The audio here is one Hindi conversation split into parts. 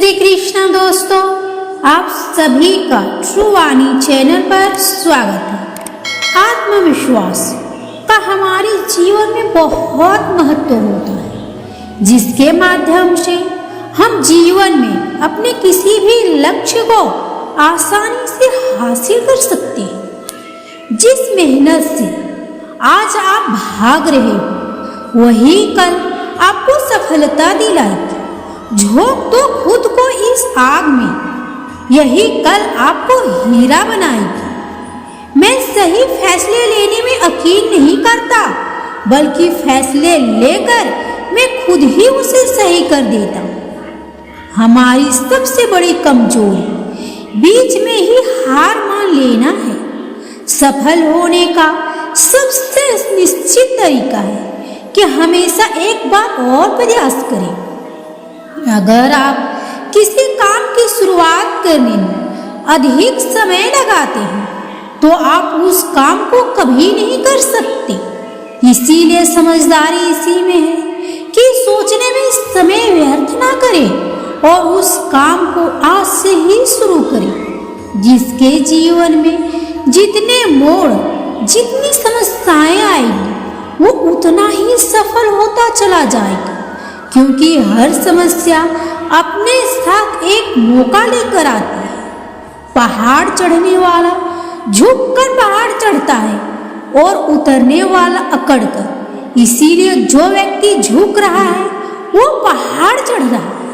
श्री कृष्ण दोस्तों, आप सभी का ट्रू वाणी चैनल पर स्वागत है। आत्मविश्वास का हमारे जीवन में बहुत महत्व होता है, जिसके माध्यम से हम जीवन में अपने किसी भी लक्ष्य को आसानी से हासिल कर सकते हैं। जिस मेहनत से आज आप भाग रहे हो, वही कल आपको सफलता दिलाएगी। झोंक दो खुद को इस आग में, यही कल आपको हीरा बनाएगी। मैं सही फैसले लेने में यकीन नहीं करता, बल्कि फैसले लेकर मैं खुद ही उसे सही कर देता हूँ। हमारी सबसे बड़ी कमजोरी बीच में ही हार मान लेना है। सफल होने का सबसे निश्चित तरीका है कि हमेशा एक बार और प्रयास करें। अगर आप किसी काम की शुरुआत करने में अधिक समय लगाते हैं, तो आप उस काम को कभी नहीं कर सकते। इसीलिए समझदारी इसी में है कि सोचने में समय व्यर्थ ना करें और उस काम को आज से ही शुरू करें। जिसके जीवन में जितने मोड़, जितनी समस्याएं आएंगी, वो उतना ही सफल होता चला जाएगा। क्योंकि हर समस्या अपने साथ एक मौका लेकर आती है। पहाड़ चढ़ने वाला झुककर पहाड़ चढ़ता है और उतरने वाला अकड़कर। इसीलिए जो व्यक्ति झुक रहा है वो पहाड़ चढ़ रहा है,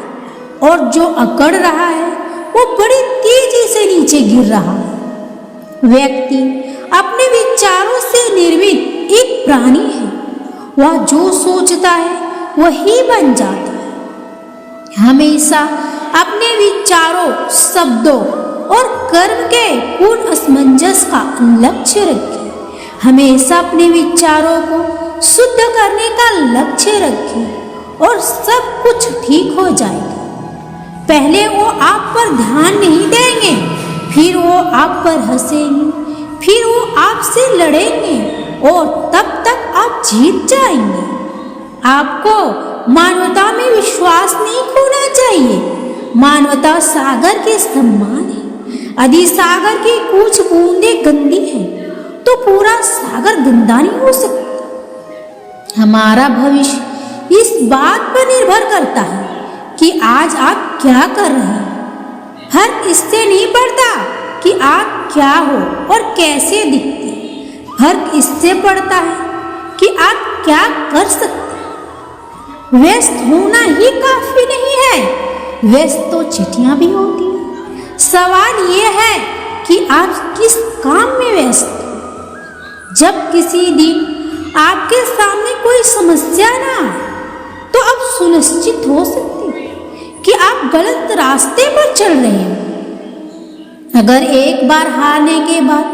और जो अकड़ रहा है वो बड़ी तेजी से नीचे गिर रहा है। व्यक्ति अपने विचारों से निर्मित एक प्राणी है। वह जो सोचता है वही बन जाता है। हमेशा अपने विचारों, शब्दों और कर्म के पूर्ण असमंजस का लक्ष्य रखें। हमेशा अपने विचारों को शुद्ध करने का लक्ष्य रखें और सब कुछ ठीक हो जाएगा। पहले वो आप पर ध्यान नहीं देंगे, फिर वो आप पर हंसेंगे, फिर वो आपसे लड़ेंगे और तब तक आप जीत जाएंगे। आपको मानवता में विश्वास नहीं खोना चाहिए। मानवता सागर के समान है। यदि सागर की कुछ बूंदें गंदी हैं, तो पूरा सागर गंदा नहीं हो सकता। हमारा भविष्य इस बात पर निर्भर करता है कि आज आप क्या कर रहे हैं। फर्क इससे नहीं पड़ता कि आप क्या हो और कैसे दिखते। फर्क इससे पड़ता है कि आप क्या कर सकते। व्यस्त होना ही काफी नहीं है, व्यस्त तो चिट्ठियां भी होती हैं। सवाल ये है कि आप किस काम में व्यस्त हैं। जब किसी दिन आपके सामने कोई समस्या ना आए, तो आप सुनिश्चित हो सकते हैं कि आप गलत रास्ते पर चल रहे हैं। अगर एक बार हारने के बाद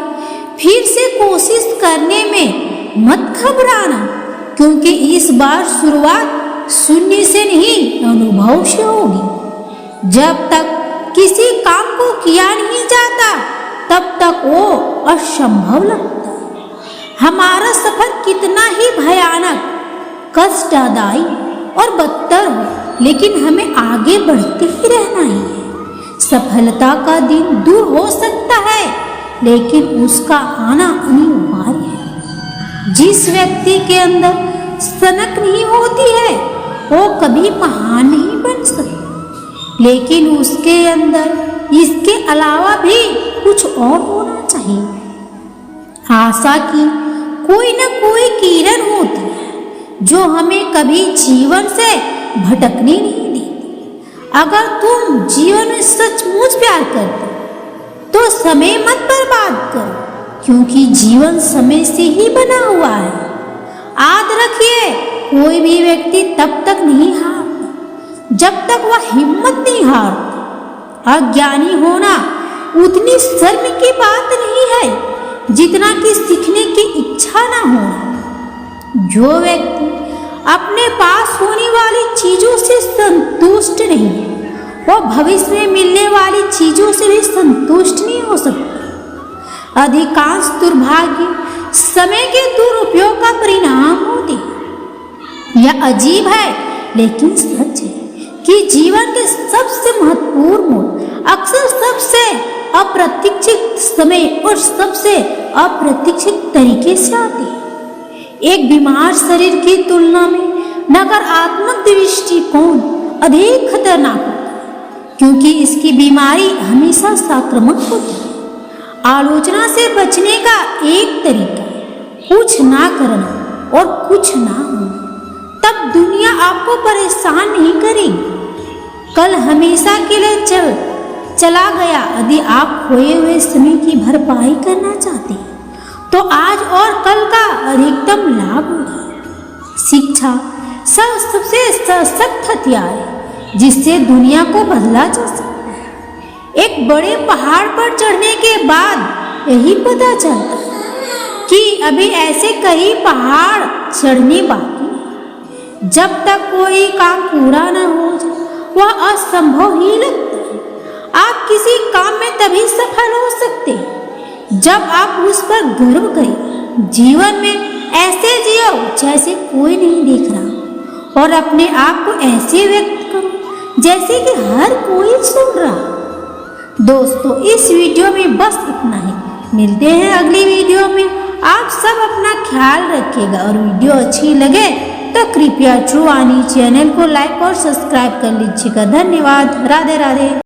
फिर से कोशिश करने में मत घबराना, क्योंकि इस बार शुरुआत शून्य से नहीं, अनुभव से होगी। जब तक किसी काम को किया नहीं जाता, तब तक वो असंभव लगता है। हमारा सफर कितना ही भयानक, कष्टदायी और बदतर हो, लेकिन हमें आगे बढ़ते ही रहना ही है। सफलता का दिन दूर हो सकता है, लेकिन उसका आना अनिवार्य है। जिस व्यक्ति के अंदर सनक नहीं होती है, वो कभी महान नहीं बन सकता। लेकिन उसके अंदर इसके अलावा भी कुछ और होना चाहिए। आशा की कोई न कोई किरण होती है, जो हमें कभी जीवन से भटकने नहीं देती। अगर तुम जीवन में सचमुच प्यार करते, तो समय मत बर्बाद करो, क्योंकि जीवन समय से ही बना हुआ है। याद रखिए, कोई भी व्यक्ति तब तक नहीं हारता जब तक वह हिम्मत नहीं हारता। अज्ञानी होना उतनी शर्म की बात नहीं है जितना कि सीखने की इच्छा ना होना। जो व्यक्ति अपने पास होने वाली चीजों से संतुष्ट नहीं है, वह भविष्य में मिलने वाली चीजों से भी संतुष्ट नहीं हो सकता। अधिकांश दुर्भाग्य समय के दुरुपयोग का परिणाम होते हैं। यह अजीब है, लेकिन सच है कि जीवन के सबसे महत्वपूर्ण अप्रतीक्षित समय और सबसे अप्रतीक्षित तरीके से आती है। एक बीमार शरीर की तुलना में नकारात्मक दृष्टिकोण अधिक खतरनाक होता है, क्योंकि इसकी बीमारी हमेशा संक्रामक होती है। आलोचना से बचने का एक तरीका कुछ ना करना और कुछ ना होना, तब दुनिया आपको परेशान नहीं करेगी। कल हमेशा के लिए चला गया। यदि आप खोए हुए समय की भरपाई करना चाहते हैं तो आज और कल का अधिकतम लाभ होगा। शिक्षा सबसे सशक्त हथियार है जिससे दुनिया को बदला जा सकता है। एक बड़े पहाड़ पर चढ़ने के बाद यही पता चलता है कि अभी ऐसे कई पहाड़ चढ़ने बाकी हैं। जब तक कोई काम पूरा न हो जाए वह असंभव ही लगता है। आप किसी काम में तभी सफल हो सकते हैं जब आप उस पर गर्व करें। जीवन में ऐसे जियो जैसे कोई नहीं देख रहा और अपने आप को ऐसे व्यक्त करो जैसे कि हर कोई सुन रहा। दोस्तों, इस वीडियो में बस इतना ही। मिलते हैं अगली वीडियो में। आप सब अपना ख्याल रखिएगा और वीडियो अच्छी लगे तो कृपया ट्रू वाणी चैनल को लाइक और सब्सक्राइब कर लीजिएगा। धन्यवाद। राधे राधे।